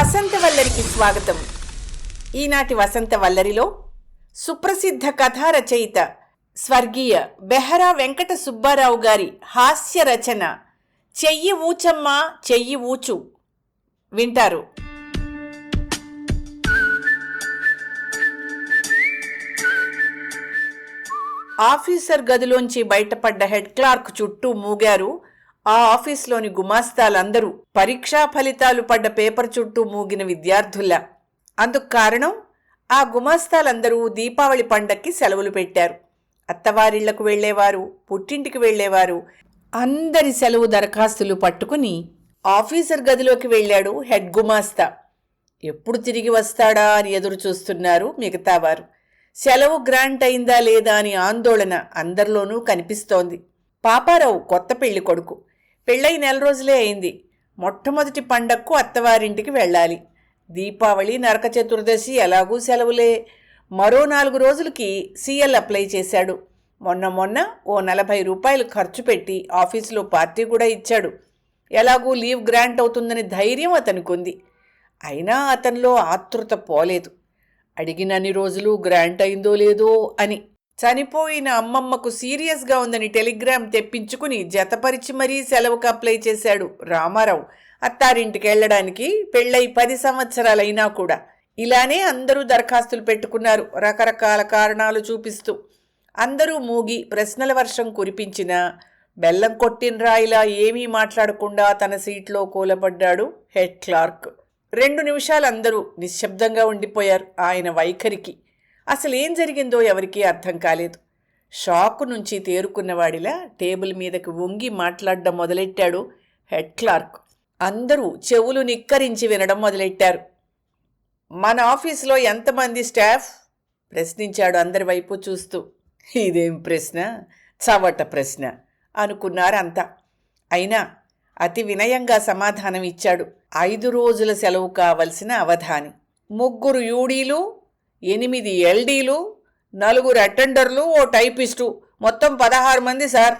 వసంతవల్లరికి స్వాగతం. ఈనాటి వసంతవల్లరిలో సుప్రసిద్ధ కథా రచయిత స్వర్గీయ బెహరా వెంకట సుబ్బారావు గారి హాస్య రచన చెయ్యి ఊచమ్మ చెయ్యి ఊచు వింటారు. ఆఫీసర్ గదిలోంచి బయటపడ్డ హెడ్ క్లార్క్ చుట్టూ మూగారు ఆ ఆఫీస్లోని గుమాస్తాలందరూ. పరీక్షా ఫలితాలు పడ్డ పేపర్ చుట్టూ మూగిన విద్యార్థుల్లా. అందుకు కారణం ఆ గుమాస్తాలందరూ దీపావళి పండక్కి సెలవులు పెట్టారు. అత్తవారిళ్లకు వెళ్లేవారు, పుట్టింటికి వెళ్లేవారు. అందరి సెలవు దరఖాస్తులు పట్టుకుని ఆఫీసర్ గదిలోకి వెళ్ళాడు హెడ్ గుమాస్తా. ఎప్పుడు తిరిగి వస్తాడా అని ఎదురు చూస్తున్నారు మిగతావారు. సెలవు గ్రాంట్ అయిందా లేదా అని ఆందోళన అందరిలోనూ కనిపిస్తోంది. పాపారావు కొత్త పెళ్లి కొడుకు. పెళ్ళై 4 రోజులే అయింది. మొట్టమొదటి పండక్కు అత్తవారింటికి వెళ్ళాలి. దీపావళి, నరక చతుర్దశి ఎలాగూ సెలవులే. మరో 4 రోజులకి సీఎల్ అప్లై చేశాడు. మొన్న ఓ 40 రూపాయలు ఖర్చు పెట్టి ఆఫీసులో పార్టీ కూడా ఇచ్చాడు. ఎలాగూ లీవ్ గ్రాంట్ అవుతుందని ధైర్యం అతనుకుంది. అయినా అతనిలో ఆతృత పోలేదు. అడిగినన్ని రోజులు గ్రాంట్ అయిందో లేదో అని. చనిపోయిన అమ్మమ్మకు సీరియస్గా ఉందని టెలిగ్రామ్ తెప్పించుకుని జతపరిచి మరీ సెలవుకు అప్లై చేశాడు రామారావు. అత్తారింటికి వెళ్లడానికి పెళ్ళై 10 సంవత్సరాలైనా కూడా ఇలానే అందరూ దరఖాస్తులు పెట్టుకున్నారు, రకరకాల కారణాలు చూపిస్తూ. అందరూ మూగి ప్రశ్నల వర్షం కురిపించినా బెల్లం కొట్టిన రాయిలా ఏమీ మాట్లాడకుండా తన సీట్లో కూలబడ్డాడు హెడ్ క్లార్క్. 2 నిమిషాలు అందరూ నిశ్శబ్దంగా ఉండిపోయారు. ఆయన వైఖరికి అసలేం జరిగిందో ఎవరికీ అర్థం కాలేదు. షాకు నుంచి తేరుకున్నవాడిలా టేబుల్ మీదకి వంగి మాట్లాడడం మొదలెట్టాడు హెడ్ క్లార్క్. అందరూ చెవులు నిక్కరించి వినడం మొదలెట్టారు. మన ఆఫీసులో ఎంతమంది స్టాఫ్? ప్రశ్నించాడు అందరి వైపు చూస్తూ. ఇదేం ప్రశ్న, చవట ప్రశ్న అనుకున్నారంతా. అయినా అతి వినయంగా సమాధానం ఇచ్చాడు 5 రోజుల సెలవు కావలసిన అవధాని. 3 యూడీలు, 8 ఎల్డీలు, 4 అటెండర్లు, ఓ టైపిస్టు, మొత్తం 16 మంది సార్.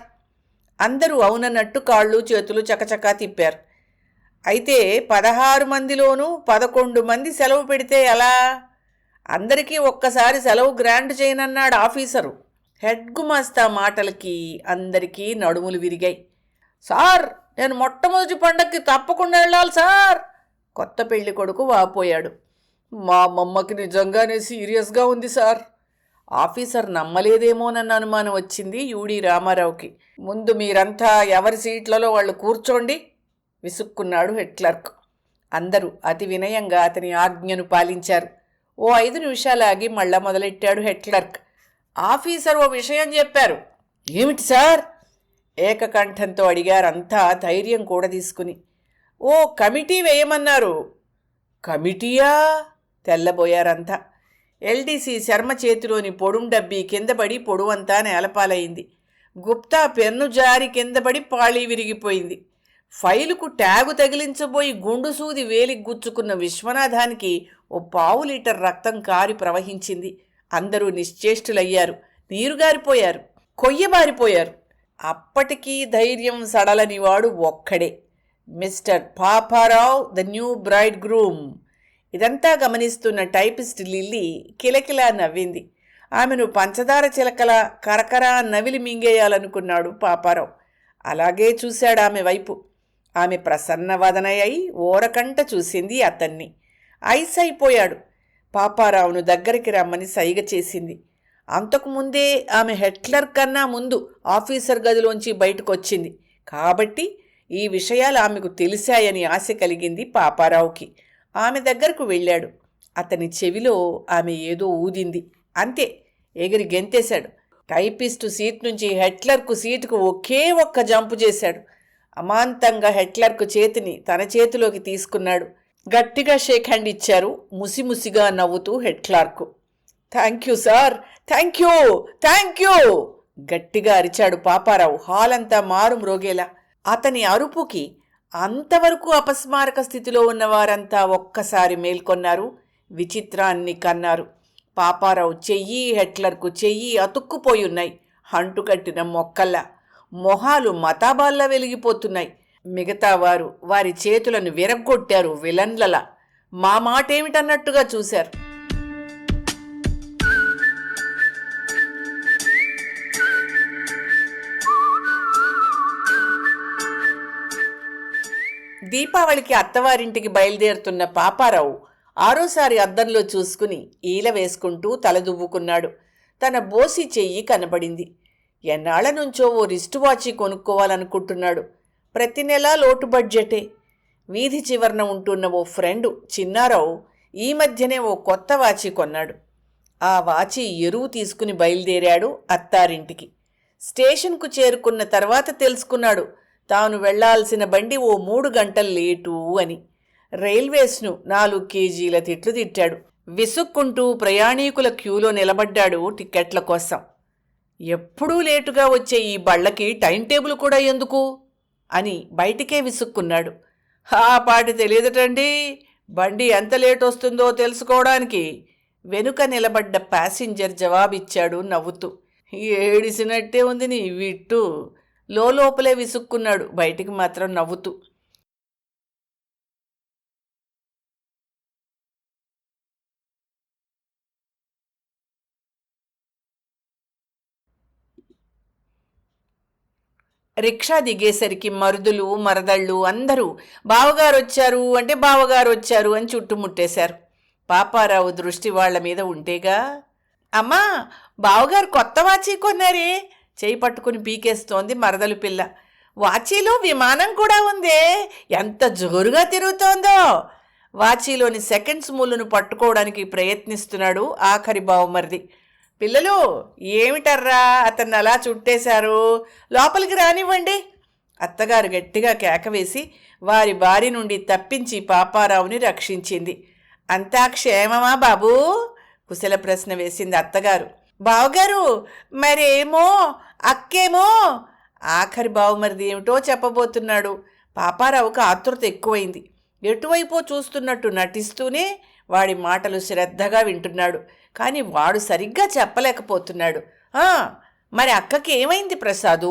అందరూ అవునన్నట్టు కాళ్ళు చేతులు చకచకా తిప్పారు. అయితే 16 మందిలోనూ 11 మంది సెలవు పెడితే ఎలా? అందరికీ ఒక్కసారి సెలవు గ్రాంట్ చేయనన్నాడు ఆఫీసరు. హెడ్ గుమాస్తా మాటలకి అందరికీ నడుములు విరిగాయి. సార్, నేను మొట్టమొదటి పండక్కి తప్పకుండా వెళ్ళాలి సార్, కొత్త పెళ్లి కొడుకు వాపోయాడు. మా అమ్మమ్మకి నిజంగానే సీరియస్గా ఉంది సార్. ఆఫీసర్ నమ్మలేదేమోనన్న అనుమానం వచ్చింది యూడి రామారావుకి. ముందు మీరంతా ఎవరి సీట్లలో వాళ్ళు కూర్చోండి విసుక్కున్నాడు హెడ్ క్లర్క్. అందరూ అతి వినయంగా అతని ఆజ్ఞను పాలించారు. ఓ 5 నిమిషాలు ఆగి మళ్ళా మొదలెట్టాడు హెడ్ క్లర్క్. ఆఫీసర్ ఓ విషయం చెప్పారు. ఏమిటి సార్? ఏకకంఠంతో అడిగారంతా ధైర్యం కూడా తీసుకుని. ఓ కమిటీ వేయమన్నారు. కమిటీయా? తెల్లబోయారంతా. ఎల్డీసీ శర్మ చేతిలోని పొడుం డబ్బీ కిందపడి పొడువంతా నేలపాలయింది. గుప్తా పెన్ను జారి కిందపడి పాళీ విరిగిపోయింది. ఫైలుకు ట్యాగు తగిలించబోయి గుండు సూది వేలికి గుచ్చుకున్న విశ్వనాథానికి ఓ 1/2 లీటర్ రక్తం కారి ప్రవహించింది. అందరూ నిశ్చేష్టులయ్యారు, నీరుగారిపోయారు, కొయ్యబారిపోయారు. అప్పటికీ ధైర్యం సడలనివాడు ఒక్కడే, mister Paparao, the new braid groom. ఇదంతా గమనిస్తున్న టైపిస్ట్ లిల్లీ కిలకిలా నవ్వింది. ఆమెను పంచదార చిలకల కరకరా నవిలి మింగేయాలనుకున్నాడు పాపారావు. అలాగే చూశాడు ఆమె వైపు. ఆమె ప్రసన్నవదనయ్యి ఓరకంట చూసింది అతన్ని. ఐస్ అయిపోయాడు. పాపారావును దగ్గరికి రమ్మని సైగ చేసింది. అంతకుముందే ఆమె హెడ్ క్లర్క్ కన్నా ముందు ఆఫీసర్ గదిలోంచి బయటకొచ్చింది కాబట్టి ఈ విషయాలు ఆమెకు తెలిసాయని ఆశ కలిగింది పాపారావుకి. ఆమె దగ్గరకు వెళ్ళాడు. అతని చెవిలో ఆమె ఏదో ఊదింది. అంతే, ఎగిరి గెంతేశాడు. టైపిస్టు సీట్ నుంచి హెడ్ క్లర్క్ సీటుకు ఒకే ఒక్క జంపు చేశాడు. అమాంతంగా హెడ్ క్లర్క్ చేతిని తన చేతిలోకి తీసుకున్నాడు. గట్టిగా షేక్ హ్యాండ్ ఇచ్చారు ముసిముసిగా నవ్వుతూ head clerk. Thank you sir, thank you, thank you గట్టిగా అరిచాడు పాపారావు. హాలంతా మారు మ్రోగేలా. అతని అరుపుకి అంతవరకు అపస్మారక స్థితిలో ఉన్నవారంతా ఒక్కసారి మేల్కొన్నారు, విచిత్రాన్ని కన్నారు. పాపారావు చెయ్యి, హెడ్ క్లర్క్ చెయ్యి అతుక్కుపోయున్నాయి. హంటుకట్టిన మొక్కల్లా మొహాలు మతాబాల్లా వెలిగిపోతున్నాయి. మిగతా వారు వారి చేతులను విరగ్గొట్టారు విలన్లలా. మా మాటేమిటన్నట్టుగా చూశారు. దీపావళికి అత్తవారింటికి బయలుదేరుతున్న పాపారావు ఆరోసారి అద్దంలో చూసుకుని ఈల వేసుకుంటూ తలదువ్వుకున్నాడు. తన బోసి చెయ్యి కనబడింది. ఎన్నాళ్ల నుంచో ఓ రిస్టు వాచి కొనుక్కోవాలనుకుంటున్నాడు. ప్రతి నెలా లోటు బడ్జెటే. వీధి చివరన ఉంటున్న ఓ ఫ్రెండు చిన్నారావు ఈ మధ్యనే ఓ కొత్త వాచి కొన్నాడు. ఆ వాచి ఎరువు తీసుకుని బయలుదేరాడు అత్తారింటికి. స్టేషన్కు చేరుకున్న తర్వాత తెలుసుకున్నాడు తాను వెళ్లాల్సిన బండి ఓ 3 గంటలు లేటు అని. రైల్వేస్ను 4 కేజీల తిట్లు తిట్టాడు. విసుక్కుంటూ ప్రయాణీకుల క్యూలో నిలబడ్డాడు టిక్కెట్ల కోసం. ఎప్పుడూ లేటుగా వచ్చే ఈ బళ్ళకి టైం టేబుల్ కూడా ఎందుకు అని బయటికే విసుక్కున్నాడు. ఆ పాటి తెలియదటండి, బండి ఎంత లేట్ వస్తుందో తెలుసుకోవడానికి వెనుక నిలబడ్డ ప్యాసింజర్ జవాబిచ్చాడు నవ్వుతూ. ఏడిసినట్టే ఉంది నీ విట్టు. లోపలే విసుక్కున్నాడు, బయటికి మాత్రం నవ్వుతూ. రిక్షా దిగేసరికి మరుదులు మరదళ్ళు అందరూ బావగారొచ్చారు అంటే బావగారొచ్చారు అని చుట్టుముట్టేశారు. పాపారావు దృష్టి వాళ్ల మీద ఉంటేగా. అమ్మా, బావగారు కొత్త వాచీ కొన్నారే, చేయి పట్టుకుని పీకేస్తోంది మరదలు పిల్ల. వాచీలో విమానం కూడా ఉందే, ఎంత జోరుగా తిరుగుతోందో. వాచీలోని సెకండ్స్ ముళ్ళును పట్టుకోవడానికి ప్రయత్నిస్తున్నాడు ఆఖరి బావమరిది. పిల్లలు, ఏమిటర్రా అతన్ని అలా చుట్టేశారు, లోపలికి రానివ్వండి. అత్తగారు గట్టిగా కేకవేసి వారి బారి నుండి తప్పించి పాపారావుని రక్షించింది. అంతా క్షేమమా బాబూ? కుశల ప్రశ్న వేసింది అత్తగారు. బావగారు మరేమో, అక్కేమో. ఆఖరి బావమరిది ఏమిటో చెప్పబోతున్నాడు. పాపారావుకు ఆతృత ఎక్కువైంది. ఎటువైపో చూస్తున్నట్టు నటిస్తూనే వాడి మాటలు శ్రద్ధగా వింటున్నాడు. కానీ వాడు సరిగ్గా చెప్పలేకపోతున్నాడు. మరి అక్కకి ఏమైంది ప్రసాదు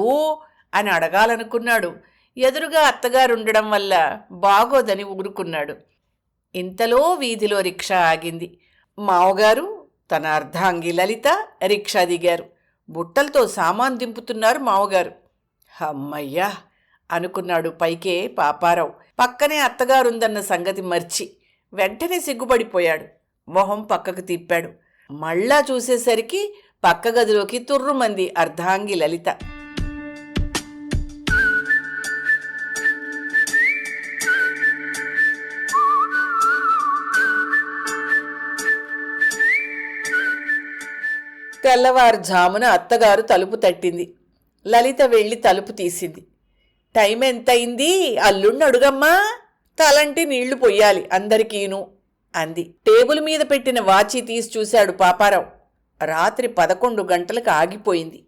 అని అడగాలనుకున్నాడు. ఎదురుగా అత్తగారుండడం వల్ల బాగోదని ఊరుకున్నాడు. ఇంతలో వీధిలో రిక్షా ఆగింది. మావగారు, తన అర్ధాంగి లలిత రిక్షా దిగారు. బుట్టలతో సామాన్ దింపుతున్నారు మావగారు. అమ్మయ్యా అనుకున్నాడు పైకే పాపారావు. పక్కనే అత్తగారుందన్న సంగతి మర్చి వెంటనే సిగ్గుపడిపోయాడు. మొహం పక్కకు తిప్పాడు. మళ్ళా చూసేసరికి పక్క గదిలోకి తుర్రుమంది అర్ధాంగి లలిత. తెల్లవారుజామున అత్తగారు తలుపు తట్టింది. లలిత వెళ్ళి తలుపు తీసింది. టైం ఎంతయింది, అల్లుణ్ణి అడుగమ్మా, తలంటి నీళ్లు పొయ్యాలి అందరికీను అంది. టేబుల్ మీద పెట్టిన వాచి తీసి చూశాడు పాపారావు. రాత్రి 11 గంటలకు ఆగిపోయింది.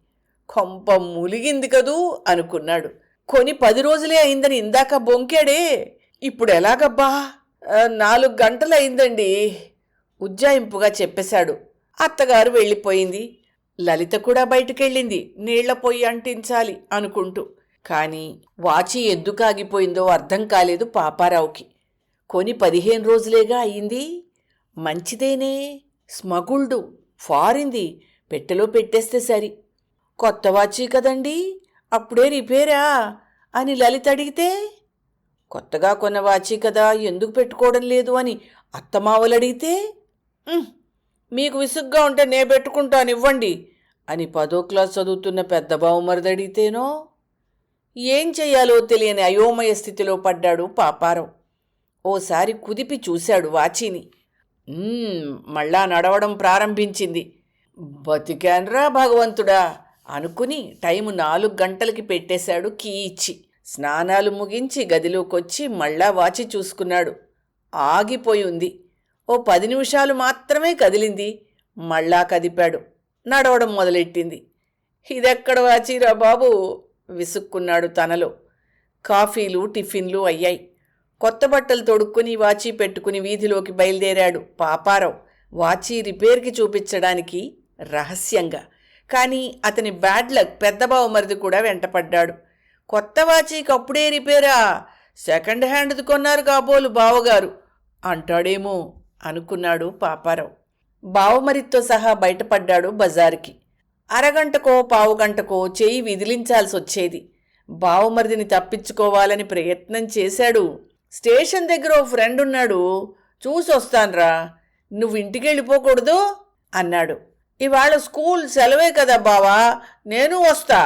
కొంప ములిగింది కదూ అనుకున్నాడు. కొని 10 రోజులే అయిందని ఇందాక బొంకాడే, ఇప్పుడు ఎలాగబ్బా? 4 గంటలు అయిందండి ఉజ్జాయింపుగా చెప్పేశాడు. అత్తగారు వెళ్ళిపోయింది. లలిత కూడా బయటికెళ్ళింది నీళ్ల పొయ్యి అంటించాలి అనుకుంటూ. కానీ వాచి ఎందుకు ఆగిపోయిందో అర్థం కాలేదు పాపారావుకి. కొని 15 రోజులేగా అయింది. మంచిదేనే, స్మగుల్డు, ఫారింది, పెట్టెలో పెట్టేస్తే సరి. కొత్త వాచి కదండి, అప్పుడే రిపేరా అని లలిత అడిగితే, కొత్తగా కొన్న వాచి కదా ఎందుకు పెట్టుకోవడం లేదు అని అత్తమావలు అడిగితే, మీకు విసుగ్గా ఉంటే నే పెట్టుకుంటాను ఇవ్వండి అని 10వ క్లాస్ చదువుతున్న పెద్ద బావమరిది అడిగితేనో. ఏం చెయ్యాలో తెలియని అయోమయ స్థితిలో పడ్డాడు పాపారావు. ఓసారి కుదిపి చూశాడు వాచీని. మళ్ళా నడవడం ప్రారంభించింది. బతికాన్రా భగవంతుడా అనుకుని టైము 4 గంటలకి పెట్టేశాడు కీ ఇచ్చి. స్నానాలు ముగించి గదిలోకొచ్చి మళ్ళా వాచి చూసుకున్నాడు. ఆగిపోయి ఉంది. ఓ 10 నిమిషాలు మాత్రమే కదిలింది. మళ్ళా కదిపాడు. నడవడం మొదలెట్టింది. ఇదెక్కడ వాచిరా బాబు విసుక్కున్నాడు తనలో. కాఫీలు టిఫిన్లు అయ్యాయి. కొత్త బట్టలు తొడుక్కుని వాచీ పెట్టుకుని వీధిలోకి బయలుదేరాడు పాపారావు. వాచీ రిపేర్కి చూపించడానికి రహస్యంగా. కానీ అతని బ్యాడ్ లక్ పెద్ద బావమరిది కూడా వెంటపడ్డాడు. కొత్త వాచీకి అప్పుడే రిపేరా? సెకండ్ హ్యాండ్ది కొన్నారు కాబోలు బావగారు అంటాడేమో అనుకున్నాడు పాపారావు. బావమరితో సహా బయటపడ్డాడు బజారుకి. అరగంటకో పావుగంటకో చెయ్యి విదిలించాల్సొచ్చేది. బావమరిదిని తప్పించుకోవాలని ప్రయత్నం చేశాడు. స్టేషన్ దగ్గర ఓ ఫ్రెండ్ ఉన్నాడు, చూసొస్తాన్రా, నువ్వు ఇంటికెళ్ళిపోకూడదు అన్నాడు. ఇవాళ స్కూల్ సెలవే కదా బావా, నేను వస్తా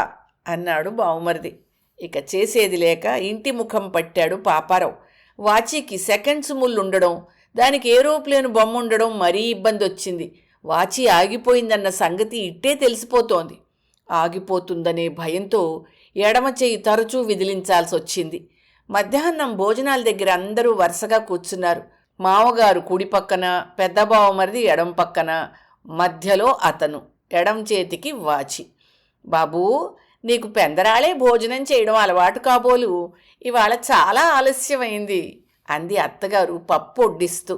అన్నాడు బావమరిది. ఇక చేసేది లేక ఇంటి ముఖం పట్టాడు పాపారావు. వాచీకి సెకండ్స్ ముళ్ళుండడం, దానికి ఏరోప్లేను బొమ్మ ఉండడం మరీ ఇబ్బంది వచ్చింది. వాచీ ఆగిపోయిందన్న సంగతి ఇట్టే తెలిసిపోతోంది. ఆగిపోతుందనే భయంతో ఎడమ చెయ్యి తరచూ విదిలించాల్సి వచ్చింది. మధ్యాహ్నం భోజనాల దగ్గర అందరూ వరుసగా కూర్చున్నారు. మామగారు కుడి పక్కన, పెద్ద బావమరిది ఎడం పక్కన, మధ్యలో అతను, ఎడం చేతికి వాచి. బాబూ, నీకు పెందరాళే భోజనం చేయడం అలవాటు కాబోలు, ఇవాళ చాలా ఆలస్యమైంది అంది అత్తగారు పప్పు వడ్డిస్తూ.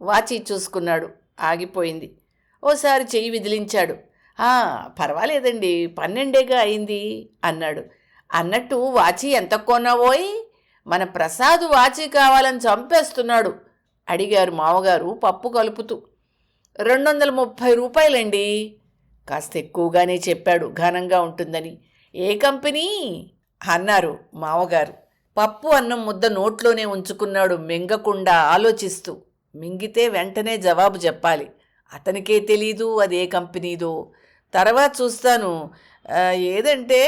వాచి చూసుకున్నాడు, ఆగిపోయింది. ఓసారి చెయ్యి విదిలించాడు. పర్వాలేదండి, 12 అయింది అన్నాడు. అన్నట్టు వాచి ఎంత కొన్నావోయ్? మన ప్రసాద్ వాచి కావాలని చంపేస్తున్నాడు అడిగారు మామగారు పప్పు కలుపుతూ. 230 రూపాయలండి. కాస్త ఎక్కువగానే చెప్పాడు, ఘనంగా ఉంటుందని. ఏ కంపెనీ అన్నారు మామగారు. పప్పు అన్నం ముద్ద నోట్లోనే ఉంచుకున్నాడు, మింగకుండా ఆలోచిస్తూ. మింగితే వెంటనే జవాబు చెప్పాలి. అతనికే తెలీదు అదే కంపెనీదో. తర్వాత చూస్తాను. ఏదంటే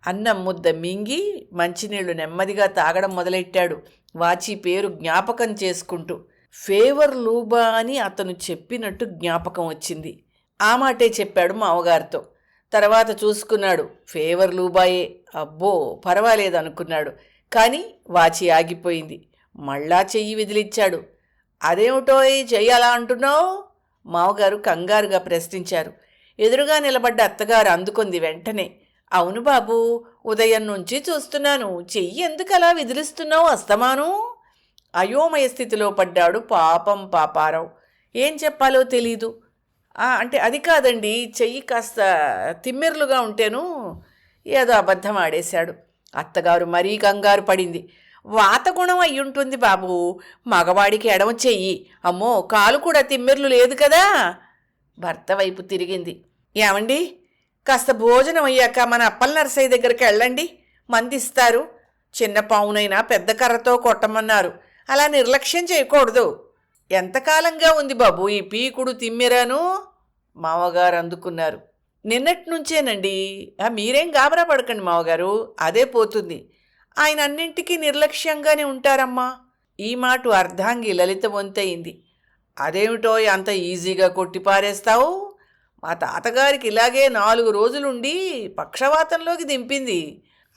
అన్నం ముద్ద మింగి మంచినీళ్లు నెమ్మదిగా తాగడం మొదలెట్టాడు, వాచి పేరు జ్ఞాపకం చేసుకుంటూ. ఫేవర్ లూబా అని అతను చెప్పినట్టు జ్ఞాపకం వచ్చింది. ఆ మాటే చెప్పాడు మామగారితో. తర్వాత చూసుకున్నాడు, ఫేవర్ లూబాయే. అబ్బో, పర్వాలేదు అనుకున్నాడు. కానీ వాచి ఆగిపోయింది. మళ్ళా చెయ్యి విదిలిచ్చాడు. అదేమిటో చెయ్యి అలా అంటున్నావు? మామగారు కంగారుగా ప్రశ్నించారు. ఎదురుగా నిలబడ్డ అత్తగారు అందుకుంది వెంటనే. అవును బాబూ, ఉదయం నుంచి చూస్తున్నాను, చెయ్యి ఎందుకు అలా విదిలిస్తున్నావు అస్తమాను? అయోమయ స్థితిలో పడ్డాడు పాపం పాపారావు. ఏం చెప్పాలో తెలీదు. అంటే అది కాదండి, చెయ్యి కాస్త తిమ్మెర్లుగా ఉంటేను. ఏదో అబద్ధం ఆడేశాడు. అత్తగారు మరీ కంగారు పడింది. వాతగుణం అయ్యుంటుంది బాబు, మగవాడికి ఎడమ చెయ్యి. అమ్మో, కాలు కూడా తిమ్మెర్లు లేదు కదా. భర్త వైపు తిరిగింది. ఏమండి, కాస్త భోజనం అయ్యాక మన అప్పల నరసయ్య దగ్గరికి వెళ్ళండి, మందిస్తారు. చిన్న పావునైనా పెద్ద కర్రతో కొట్టమన్నారు. అలా నిర్లక్ష్యం చేయకూడదు. ఎంతకాలంగా ఉంది బాబు ఈ పీకుడు తిమ్మెరాను? మామగారు అందుకున్నారు. నిన్నటి నుంచేనండి. మీరేం గాబరా పడకండి మామగారు, అదే పోతుంది. ఆయన అన్నింటికీ నిర్లక్ష్యంగానే ఉంటారమ్మా. ఈ మాట అర్ధాంగి లలిత వంతయింది. అదేమిటో అంత ఈజీగా కొట్టిపారేస్తావు? మా తాతగారికి ఇలాగే 4 రోజులుండి పక్షవాతంలోకి దింపింది.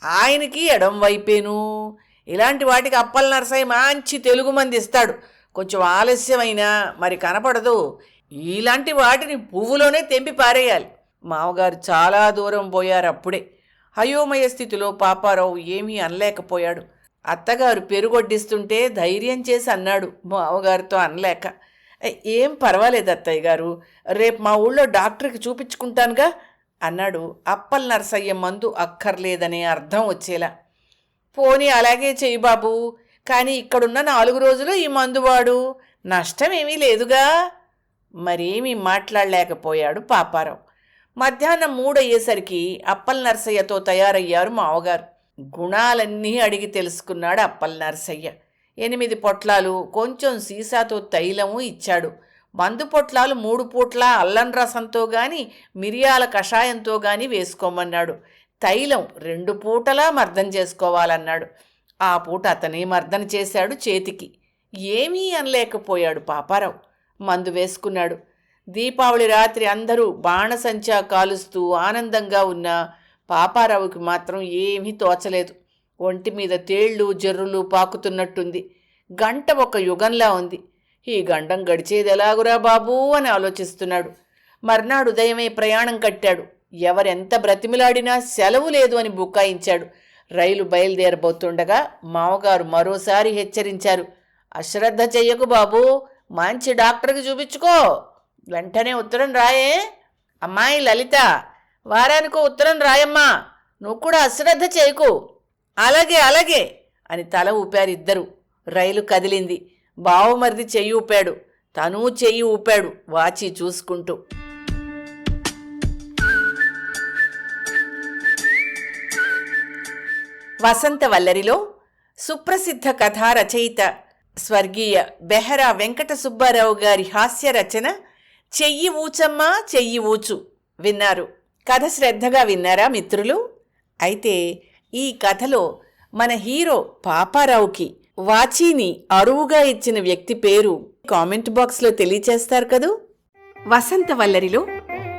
ఆయనకి ఎడం వైపేను. ఇలాంటి వాటికి అప్పల నరసయ్య మంచి తెలుగు మంది ఇస్తాడు. కొంచెం ఆలస్యమైనా మరి కనపడదు. ఇలాంటి వాటిని పువ్వులోనే తెంపి పారేయాలి. మామగారు చాలా దూరం పోయారు అప్పుడే. అయోమయ స్థితిలో పాపారావు ఏమీ అనలేకపోయాడు. అత్తగారు పెరుగొడ్డిస్తుంటే ధైర్యం చేసి అన్నాడు మామగారితో అనలేక. ఏం పర్వాలేదు అత్తయ్య గారు, రేపు మా ఊళ్ళో డాక్టర్కి చూపించుకుంటానుగా అన్నాడు అప్పల నరసయ్య మందు అక్కర్లేదనే అర్థం వచ్చేలా. పోనీ అలాగే చెయ్యి బాబు, కానీ ఇక్కడున్న 4 రోజులు ఈ మందు వాడు, నష్టమేమీ లేదుగా. మరేమీ మాట్లాడలేకపోయాడు పాపారావు. మధ్యాహ్నం 3 అయ్యేసరికి అప్పల నరసయ్యతో తయారయ్యారు మామగారు. గుణాలన్నీ అడిగి తెలుసుకున్నాడు అప్పల నరసయ్య. 8 పొట్లాలు, కొంచెం సీసాతో తైలము ఇచ్చాడు. మందు పొట్లాలు 3 పూట్ల అల్లం రసంతో గాని మిరియాల కషాయంతో గాని వేసుకోమన్నాడు. తైలం 2 పూటలా మర్దన చేసుకోవాలన్నాడు. ఆ పూట అతనే మర్దన చేశాడు చేతికి. ఏమీ అనలేకపోయాడు పాపారావు. మందు వేసుకున్నాడు. దీపావళి రాత్రి అందరూ బాణసంచా కాలుస్తూ ఆనందంగా ఉన్న పాపారావుకి మాత్రం ఏమీ తోచలేదు. ఒంటి మీద తేళ్లు జర్రులు పాకుతున్నట్టుంది. గంట ఒక యుగంలా ఉంది. ఈ గండం గడిచేది ఎలాగురా బాబూ అని ఆలోచిస్తున్నాడు. మర్నాడు ఉదయమే ప్రయాణం కట్టాడు. ఎవరెంత బ్రతిమిలాడినా సెలవు లేదు అని బుకాయించాడు. రైలు బయలుదేరబోతుండగా మామగారు మరోసారి హెచ్చరించారు. అశ్రద్ధ చెయ్యకు బాబూ, మంచి డాక్టర్కి చూపించుకో, వెంటనే ఉత్తరం రాయే. అమ్మాయి లలిత, వారానికో ఉత్తరం రాయమ్మా, నువ్వు కూడా అశ్రద్ధ చేయకు. అలాగే అలాగే అని తల ఊపారిద్దరు. రైలు కదిలింది. బావమరిది చెయ్యి ఊపాడు. తనూ చెయ్యి ఊపాడు వాచి చూసుకుంటూ. వసంతవల్లరిలో సుప్రసిద్ధ కథా రచయిత స్వర్గీయ బెహరా వెంకట సుబ్బారావు గారి హాస్య రచన చెయ్యి ఊచమ్మా చెయ్యి ఊచు విన్నారు. కథ శ్రద్ధగా విన్నారా మిత్రులు? అయితే ఈ కథలో మన హీరో పాపారావుకి వాచీని అరువుగా ఇచ్చిన వ్యక్తి పేరు కామెంట్ బాక్స్లో తెలియచేస్తారు కదూ. వసంతవల్లరిలో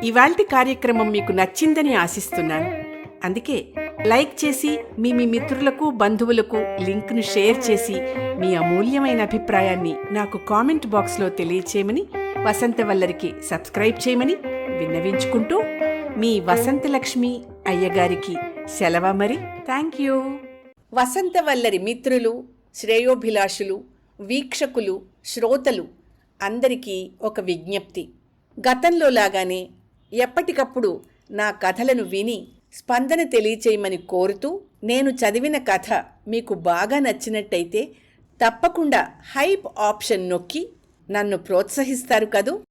ఇవాల్టి కార్యక్రమం మీకు నచ్చిందని ఆశిస్తున్నాను. అందుకే లైక్ చేసి మీ మిత్రులకు బంధువులకు లింక్ను షేర్ చేసి మీ అమూల్యమైన అభిప్రాయాన్ని నాకు కామెంట్ బాక్స్లో తెలియచేయమని, వసంతవల్లరికి సబ్స్క్రైబ్ చేయమని విన్నవించుకుంటూ మీ వసంతలక్ష్మి అయ్యగారికి సెలవు మరి. Thank you. వసంతవల్లరి మిత్రులు, శ్రేయోభిలాషులు, వీక్షకులు, శ్రోతలు అందరికీ ఒక విజ్ఞప్తి. గతంలో లాగానే ఎప్పటికప్పుడు నా కథలను విని స్పందన తెలియచేయమని కోరుతూ, నేను చదివిన కథ మీకు బాగా నచ్చినట్టయితే తప్పకుండా హైప్ ఆప్షన్ నొక్కి నన్ను ప్రోత్సహిస్తారు కదూ.